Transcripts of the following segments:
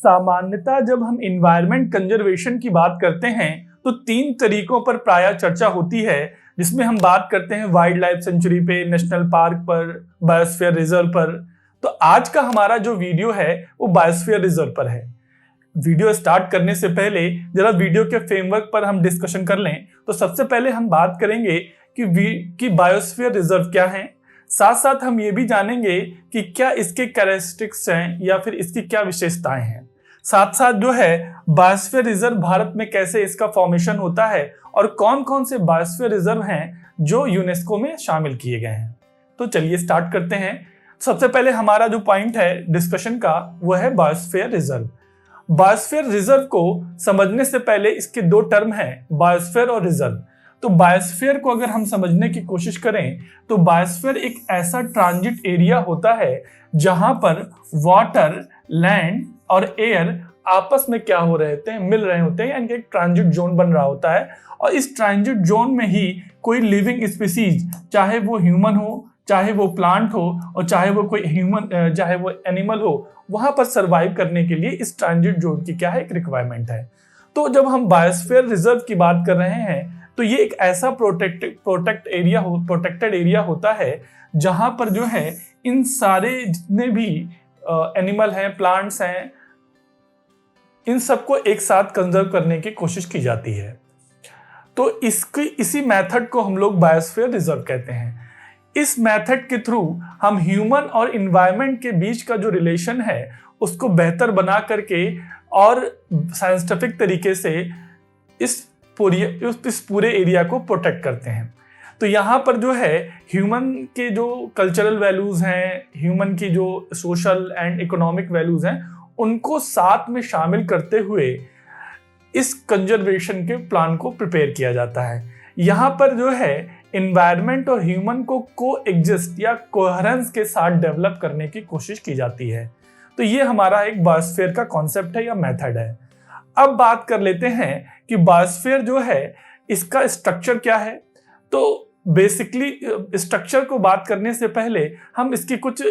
सामान्यतः जब हम इन्वायरमेंट कंजर्वेशन की बात करते हैं तो 3 तरीकों पर प्रायः चर्चा होती है, जिसमें हम बात करते हैं वाइल्ड लाइफ सेंचुरी पे, नेशनल पार्क पर, बायोस्फीयर रिजर्व पर। तो आज का हमारा जो वीडियो है वो बायोस्फीयर रिजर्व पर है। वीडियो स्टार्ट करने से पहले जरा वीडियो के फ्रेमवर्क पर हम डिस्कशन कर लें। तो सबसे पहले हम बात करेंगे कि बायोस्फीयर रिजर्व क्या है, साथ साथ हम ये भी जानेंगे कि क्या इसके कैरेक्टरिस्टिक्स हैं या फिर इसकी क्या विशेषताएं हैं। साथ साथ जो है बायोस्फीयर रिजर्व भारत में कैसे इसका फॉर्मेशन होता है और कौन कौन से बायोस्फीयर रिजर्व हैं जो यूनेस्को में शामिल किए गए हैं। तो चलिए स्टार्ट करते हैं। सबसे पहले हमारा जो पॉइंट है डिस्कशन का वो है बायोस्फीयर रिजर्व। बायोस्फीयर रिजर्व को समझने से पहले इसके 2 टर्म हैं, बायोस्फीयर और रिजर्व। तो बायोस्फीयर को अगर हम समझने की कोशिश करें तो बायोस्फीयर एक ऐसा ट्रांजिट एरिया होता है जहां पर वाटर, लैंड और एयर आपस में क्या हो रहे होते हैं, मिल रहे होते हैं, यानी एक ट्रांजिट जोन बन रहा होता है। और इस ट्रांजिट जोन में ही कोई लिविंग स्पीसीज, चाहे वो ह्यूमन हो, चाहे वो प्लांट हो और चाहे वो एनिमल हो, वहां पर सरवाइव करने के लिए इस ट्रांजिट जोन की क्या है, एक रिक्वायरमेंट है। तो जब हम बायोस्फीयर रिजर्व की बात कर रहे हैं तो ये एक ऐसा प्रोटेक्टेड एरिया होता है जहां पर जो है इन सारे जितने भी एनिमल हैं, प्लांट्स हैं, इन सबको एक साथ कंजर्व करने की कोशिश की जाती है। तो इसी मेथड को हम लोग बायोस्फीयर रिजर्व कहते हैं। इस मेथड के थ्रू हम ह्यूमन और इन्वायरमेंट के बीच का जो रिलेशन है उसको बेहतर बना करके और साइंटिफिक तरीके से इस पूरे एरिया को प्रोटेक्ट करते हैं। तो यहाँ पर जो है ह्यूमन के जो कल्चरल वैल्यूज हैं, ह्यूमन की जो सोशल एंड इकोनॉमिक वैल्यूज हैं, उनको साथ में शामिल करते हुए इस कंजर्वेशन के प्लान को प्रिपेयर किया जाता है। यहाँ पर जो है एनवायरनमेंट और ह्यूमन को कोएग्जिस्ट या कोहेरेंस के साथ डेवलप करने की कोशिश की जाती है। तो ये हमारा एक बायोस्फीयर का कॉन्सेप्ट है या मेथड है। अब बात कर लेते हैं कि बायोस्फीयर जो है इसका स्ट्रक्चर क्या है। तो बेसिकली स्ट्रक्चर को बात करने से पहले हम इसकी कुछ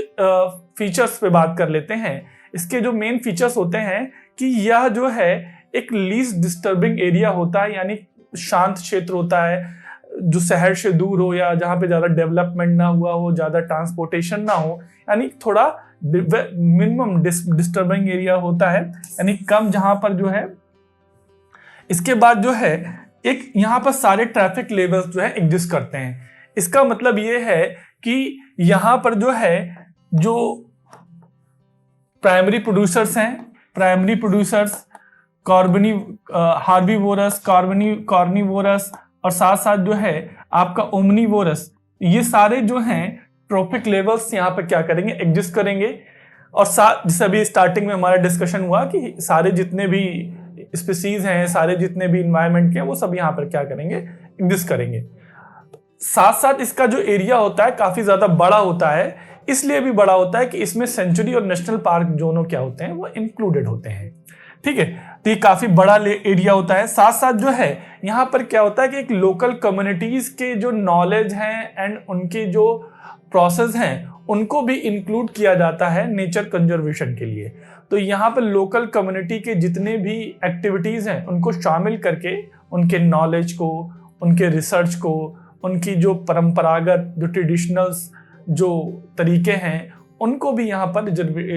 फीचर्स पे बात कर लेते हैं। इसके जो मेन फीचर्स होते हैं कि यह जो है एक लीस्ट डिस्टर्बिंग एरिया होता है, यानी शांत क्षेत्र होता है जो शहर से दूर हो या जहाँ पे ज़्यादा डेवलपमेंट ना हुआ हो, ज़्यादा ट्रांसपोर्टेशन ना हो, यानी थोड़ा मिनिमम डिस्टर्बिंग एरिया होता है, यानी कम जहाँ पर जो है। इसके बाद जो है एक यहाँ पर सारे ट्रैफिक लेवल्स जो है एग्जिस्ट करते हैं। इसका मतलब ये है कि यहाँ पर जो है जो प्राइमरी प्रोड्यूसर्स हैं, प्राइमरी प्रोड्यूसर्स हार्बीवोरस, कार्निवोरस और साथ साथ जो है आपका ओमनीवोरस, ये सारे जो हैं ट्रॉपिक लेवल्स यहाँ पर क्या करेंगे, एग्जिस्ट करेंगे। और साथ जैसे अभी स्टार्टिंग में हमारा डिस्कशन हुआ कि सारे जितने भी स्पीसीज हैं, सारे जितने भी इन्वायरमेंट के हैं, वो सब यहाँ पर क्या करेंगे, एग्जिस्ट करेंगे। साथ साथ इसका जो एरिया होता है काफी ज्यादा बड़ा होता है, इसलिए भी बड़ा होता है कि इसमें सेंचुरी और नेशनल पार्क दोनों क्या होते हैं, वो इंक्लूडेड होते हैं। ठीक है, तो ये काफी बड़ा एरिया होता है। साथ साथ जो है यहाँ पर क्या होता है कि एक लोकल कम्युनिटीज के जो नॉलेज हैं एंड उनके जो प्रोसेस हैं उनको भी इंक्लूड किया जाता है नेचर कंजर्वेशन के लिए। तो यहाँ पर लोकल कम्युनिटी के जितने भी एक्टिविटीज हैं उनको शामिल करके उनके नॉलेज को, उनके रिसर्च को, उनकी जो परंपरागत जो ट्रेडिशनल्स जो तरीके हैं उनको भी यहाँ पर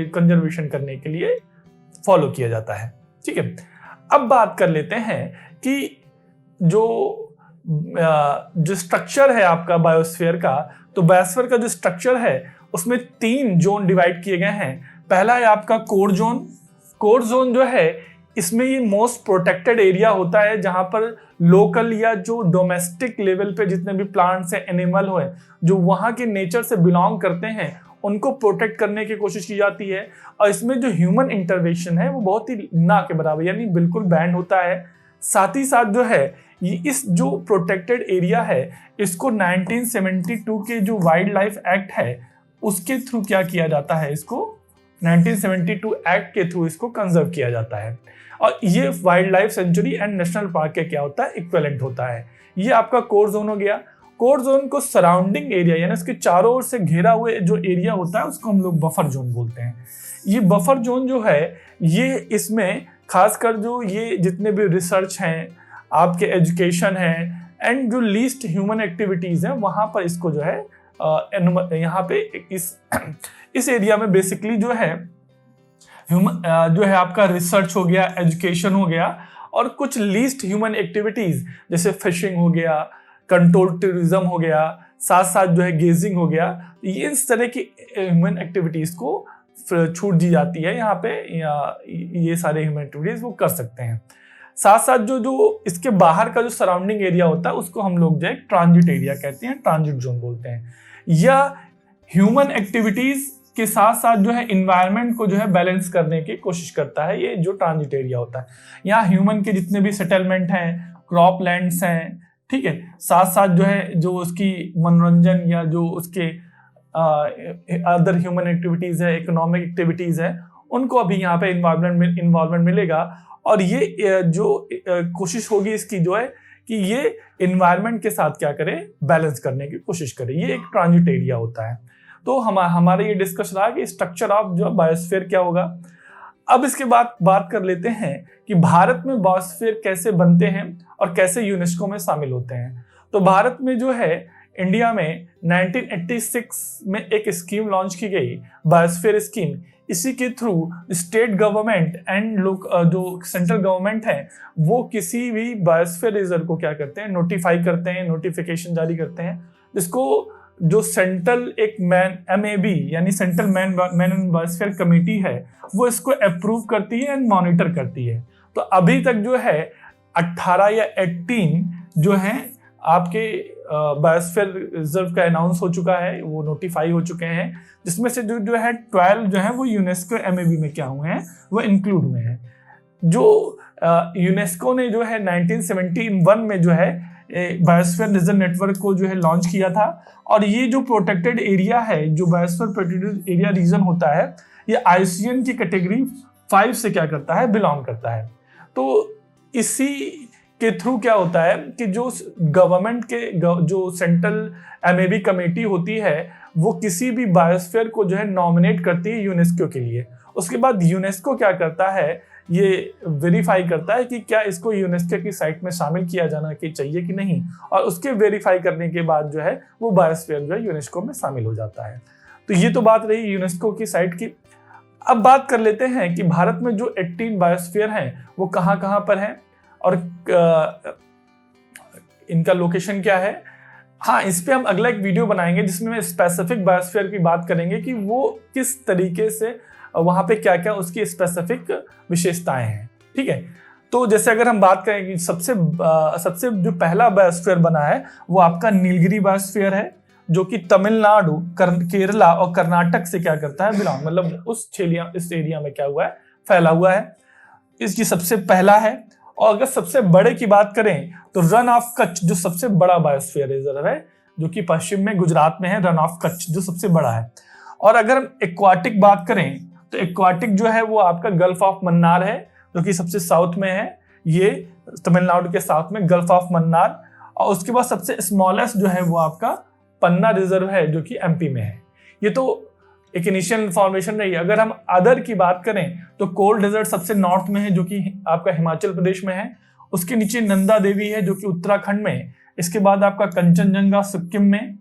कंजर्वेशन करने के लिए फॉलो किया जाता है। ठीक है, अब बात कर लेते हैं कि जो स्ट्रक्चर है आपका बायोस्फीयर का, तो बायोस्फीयर का जो स्ट्रक्चर है उसमें 3 जोन डिवाइड किए गए हैं। पहला है आपका कोर जोन। कोर जोन जो है इसमें ये मोस्ट प्रोटेक्टेड एरिया होता है जहां पर लोकल या जो डोमेस्टिक लेवल पे जितने भी प्लांट्स हैं, एनिमल हो, जो वहां के नेचर से बिलोंग करते हैं उनको प्रोटेक्ट करने की कोशिश की जाती है। और इसमें जो ह्यूमन इंटरवेंशन है वो बहुत ही ना के बराबर, यानी बिल्कुल बैंड होता है। साथ ही साथ जो है ये इस जो प्रोटेक्टेड एरिया है इसको 1972 के जो वाइल्ड लाइफ एक्ट है उसके थ्रू क्या किया जाता है, इसको 1972 एक्ट के थ्रू इसको कंजर्व किया जाता है। और ये wild life sanctuary and national park के क्या होता है, इक्विवेलेंट होता है। ये आपका कोर जोन हो गया। कोर जोन को सराउंडिंग एरिया यानी उसके चारों ओर से घेरा हुए जो एरिया होता है उसको हम लोग बफर जोन बोलते हैं। ये बफर जोन जो है ये इसमें खासकर जो ये जितने भी रिसर्च हैं, आपके एजुकेशन है एंड जो लीस्ट ह्यूमन एक्टिविटीज हैं, वहां पर इसको जो है यहाँ पे इस एरिया में बेसिकली जो है जो है आपका रिसर्च हो गया, एजुकेशन हो गया, और कुछ लीस्ट ह्यूमन एक्टिविटीज जैसे फिशिंग हो गया, कंट्रोल टूरिज्म हो गया, साथ साथ जो है गेजिंग हो गया, ये इस तरह की ह्यूमन एक्टिविटीज को छूट दी जाती है यहाँ पे, ये सारे ह्यूमन एक्टिविटीज वो कर सकते हैं। साथ साथ जो इसके बाहर का जो सराउंडिंग एरिया होता है उसको हम लोग जो है ट्रांजिट एरिया कहते हैं, ट्रांजिट जोन बोलते हैं। या ह्यूमन एक्टिविटीज के साथ साथ जो है इन्वायरमेंट को जो है बैलेंस करने की कोशिश करता है ये जो ट्रांजिट एरिया होता है। यहाँ ह्यूमन के जितने भी सेटलमेंट हैं, क्रॉप लैंड्स हैं, ठीक है, साथ साथ जो है जो उसकी मनोरंजन या जो उसके अदर ह्यूमन एक्टिविटीज है, इकोनॉमिक एक्टिविटीज है, उनको अभी यहाँ पे इन्वॉल्वमेंट मिलेगा। और ये जो कोशिश होगी इसकी जो है कि ये इन्वायरमेंट के साथ क्या करे, बैलेंस करने की कोशिश करे। ये एक ट्रांजिट एरिया होता है। तो हमारा ये डिस्कस रहा कि स्ट्रक्चर ऑफ जो बायोस्फीयर क्या होगा। अब इसके बाद बात कर लेते हैं कि भारत में बायोस्फीयर कैसे बनते हैं और कैसे यूनेस्को में शामिल होते हैं। तो भारत में जो है इंडिया में 1986 में एक स्कीम लॉन्च की गई, बायोस्फीयर स्कीम। इसी के थ्रू स्टेट गवर्नमेंट एंड जो सेंट्रल गवर्नमेंट है वो किसी भी बायोस्फीयर रिजर्व को क्या करते हैं, नोटिफाई करते हैं, नोटिफिकेशन जारी करते हैं, जिसको जो सेंट्रल एक MAB यानी central man and biosphere committee है वो इसको अप्रूव करती है एंड मॉनिटर करती है। तो अभी तक जो है 18 या 18 जो है आपके बायोस्फीयर रिजर्व का अनाउंस हो चुका है, वो नोटिफाई हो चुके हैं, जिसमें से जो है 12 जो है वो यूनेस्को MAB में क्या हुए हैं, वो इंक्लूड हुए हैं। जो यूनेस्को ने जो है 1971 में जो है बायोस्फीयर रिजर्व नेटवर्क को जो है लॉन्च किया था। और ये जो प्रोटेक्टेड एरिया है, जो बायोस्फीयर प्रोटेक्टेड एरिया रीजन होता है, ये IUCN की कैटेगरी 5 से क्या करता है, बिलोंग करता है। तो इसी के थ्रू क्या होता है कि जो गवर्नमेंट के जो सेंट्रल MAB कमेटी होती है वो किसी भी बायोस्फीयर को जो है नॉमिनेट करती है यूनेस्को के लिए। उसके बाद यूनेस्को क्या करता है, ये वेरीफाई करता है कि क्या इसको यूनेस्को की साइट में शामिल किया जाना चाहिए कि नहीं, और उसके वेरीफाई करने के बाद जो है वो बायोस्फीयर जो है यूनेस्को में शामिल हो जाता है। तो ये तो बात रही यूनेस्को की साइट की। अब बात कर लेते हैं कि भारत में जो 18 बायोस्फीयर हैं वो कहाँ कहाँ पर हैं और इनका लोकेशन क्या है। हाँ, इस पे हम अगला एक वीडियो बनाएंगे जिसमें मैं स्पेसिफिक बायोस्फीयर की बात करेंगे कि वो किस तरीके से वहां पे क्या क्या उसकी स्पेसिफिक विशेषताएं हैं, ठीक है। तो जैसे अगर हम बात करें कि सबसे जो पहला बायोस्फीयर बना है वो आपका नीलगिरी बायोस्फीयर है, जो कि तमिलनाडु, केरला और कर्नाटक से क्या करता है, बिलोंग, मतलब इस एरिया में क्या हुआ है, फैला हुआ है। इसकी सबसे पहला है। और अगर सबसे बड़े की बात करें तो रन ऑफ कच्छ जो सबसे बड़ा बायोस्फीयर रिजर्व है, जो कि पश्चिम में गुजरात में है, रन ऑफ कच्छ जो सबसे बड़ा है। और अगर हम एक्वाटिक बात करें तो एक्वाटिक जो है वो आपका गल्फ ऑफ मन्नार है, जो कि सबसे साउथ में है, ये तमिलनाडु के साउथ में गल्फ ऑफ मन्नार। और उसके बाद सबसे स्मॉलेस्ट जो है वो आपका पन्ना रिजर्व है, जो कि MP में है। ये तो एक इनिशियल इंफॉर्मेशन रही। अगर हम अदर की बात करें तो कोल डेजर्ट सबसे नॉर्थ में है, जो कि आपका हिमाचल प्रदेश में है। उसके नीचे नंदा देवी है, जो कि उत्तराखंड में है। इसके बाद आपका कंचनजंगा सिक्किम में,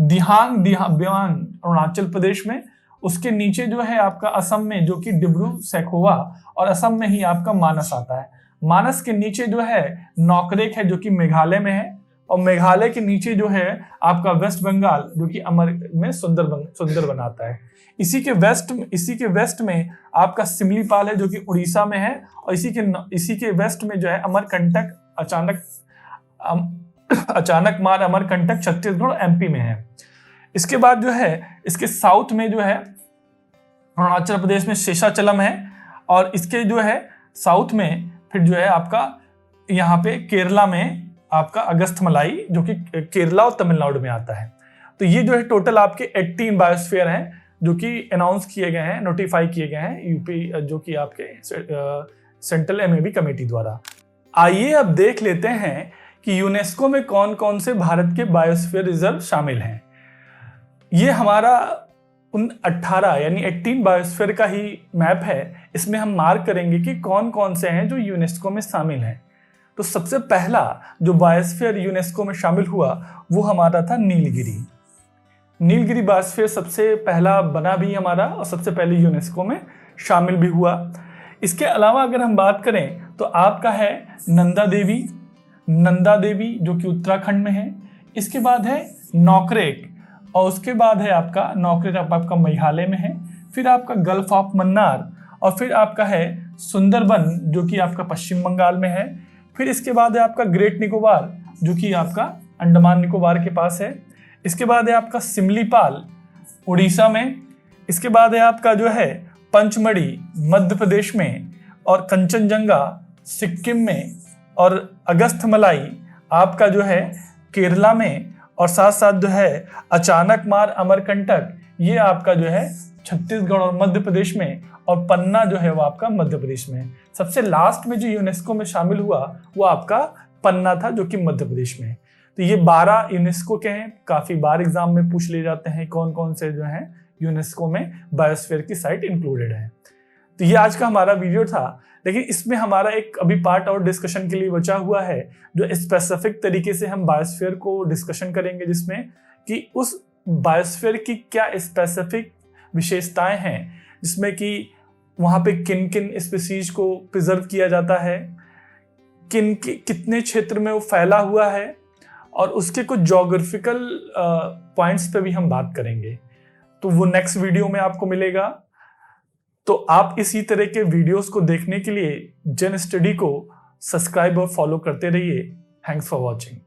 दिहांग ब्यांग अरुणाचल प्रदेश में। उसके नीचे जो है आपका असम में, जो कि डिब्रू सैखोवा, और असम में ही आपका मानस आता है। मानस के नीचे जो है नौकरेक है, जो कि मेघालय में है। और मेघालय के नीचे जो है आपका वेस्ट बंगाल, जो कि अमर में सुंदर बनाता है। इसी के वेस्ट में आपका सिमलीपाल है, जो कि उड़ीसा में है। और इसी के वेस्ट में जो है अमरकंटक, अचानक मार अमरकंटक छत्तीसगढ़ MP में है। इसके बाद जो है इसके साउथ में जो है अरुणाचल प्रदेश में शेषाचलम है। और इसके जो है साउथ में फिर जो है आपका यहाँ पे केरला में आपका अगस्थमलाई, जो कि केरला और तमिलनाडु में आता है। तो ये जो है टोटल आपके 18 बायोस्फीयर हैं, जो कि अनाउंस किए गए हैं, नोटिफाई किए गए हैं यूपी, जो कि आपके सेंट्रल MAB कमेटी द्वारा। आइए अब देख लेते हैं कि यूनेस्को में कौन कौन से भारत के बायोस्फीयर रिजर्व शामिल हैं। ये हमारा उन 18 यानी 18 बायोस्फीयर का ही मैप है। इसमें हम मार्क करेंगे कि कौन कौन से हैं जो यूनेस्को में शामिल हैं। तो सबसे पहला जो बायोस्फीयर यूनेस्को में शामिल हुआ वो हमारा था नीलगिरी। नीलगिरी बायोस्फीयर सबसे पहला बना भी हमारा और सबसे पहले यूनेस्को में शामिल भी हुआ। इसके अलावा अगर हम बात करें तो आपका है नंदा देवी, जो कि उत्तराखंड में है। इसके बाद है नौकरेक, और उसके बाद है आपका नौकरेक आपका मेघालय में है। फिर आपका गल्फ ऑफ मन्नार, और फिर आपका है सुंदरबन जो कि आपका पश्चिम बंगाल में है। फिर इसके बाद है आपका ग्रेट निकोबार जो कि आपका अंडमान निकोबार के पास है। इसके बाद है आपका सिमलीपाल उड़ीसा में। इसके बाद है आपका जो है पंचमढ़ी मध्य प्रदेश में, और कंचनजंगा सिक्किम में, और अगस्थमलाई आपका जो है केरला में, और साथ साथ जो है अचानकमार अमरकंटक ये आपका जो है छत्तीसगढ़ और मध्य प्रदेश में, और पन्ना जो है वो आपका मध्य प्रदेश में। सबसे लास्ट में जो यूनेस्को में शामिल हुआ वो आपका पन्ना था जो कि मध्य प्रदेश में। तो ये 12 यूनेस्को के हैं। काफी बार एग्जाम में पूछ ले जाते हैं कौन कौन से जो हैं यूनेस्को में बायोस्फीयर की साइट इंक्लूडेड है। तो ये आज का हमारा वीडियो था, लेकिन इसमें हमारा एक अभी पार्ट और डिस्कशन के लिए बचा हुआ है जो स्पेसिफिक तरीके से हम बायोस्फीयर को डिस्कशन करेंगे, जिसमें कि उस बायोस्फीयर की क्या स्पेसिफिक विशेषताएं हैं, जिसमें कि वहाँ पे किन किन स्पीसीज को प्रिजर्व किया जाता है, कितने क्षेत्र में वो फैला हुआ है, और उसके कुछ ज्योग्राफिकल पॉइंट्स पे भी हम बात करेंगे। तो वो नेक्स्ट वीडियो में आपको मिलेगा। तो आप इसी तरह के वीडियोस को देखने के लिए जेन स्टडी को सब्सक्राइब और फॉलो करते रहिए। Thanks for watching.